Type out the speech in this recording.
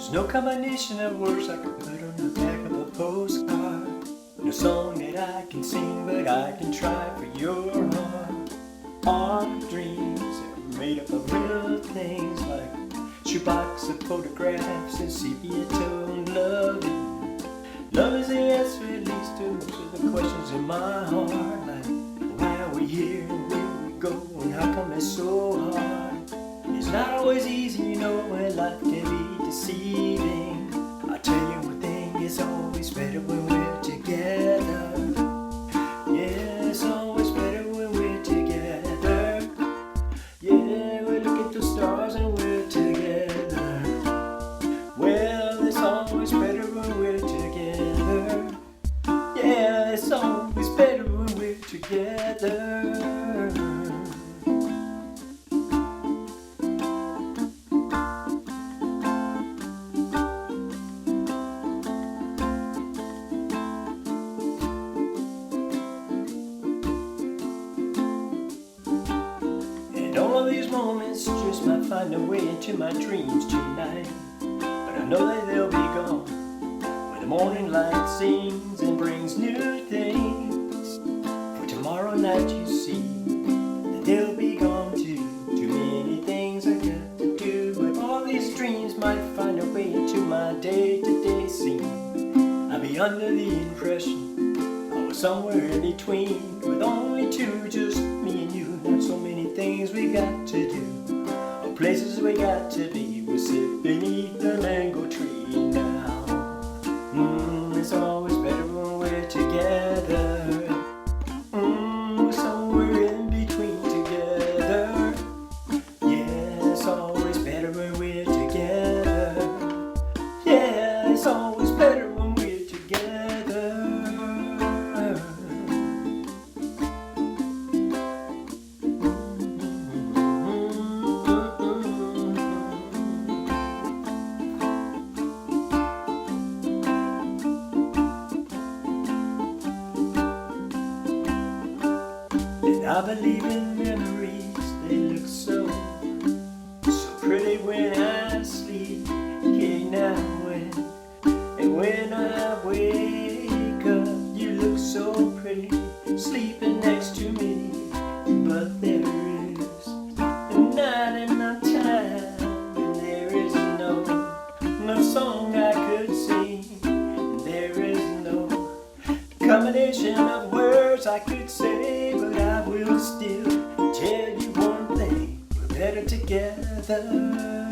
There's no combination of words I could put on the back of a postcard. No song that I can sing, but I can try for your heart. Our dreams are made up of real things, like shoebox of photographs and sepia toned loving. Love is the answer at least to most of the questions in my heart, like why are we here and where we go and how come it's so hard. It's not always easy, you know, when life can be deceiving. I tell you one thing, it's always better when we're together. Yeah, it's always better when we're together. Yeah, we look at the stars and we're together. Well, it's always better when we're together. Yeah, it's always better when we're together. All of these moments just might find their way into my dreams tonight, but I know that they'll be gone when the morning light sings and brings new things. For tomorrow night you see that they'll be gone too. Too many things I got to do, but all these dreams might find their way into my day-to-day scene. I'll be under the impression I was somewhere in between, with only two, just me and you. Not so many things we got to do, or places we got to be. We'll sit beneath the mango tree now. It's always better when we're together. We're somewhere in between together. Yeah, it's always better when we're together. Yeah, it's always better when we're together. I believe in memories, they look so pretty when I sleep. Okay, now when I wake up, you look so pretty, sleeping next to me. But there is not enough time, and there is no song I could sing. There is no combination of words I could say, but I will still tell you one thing: we're better together.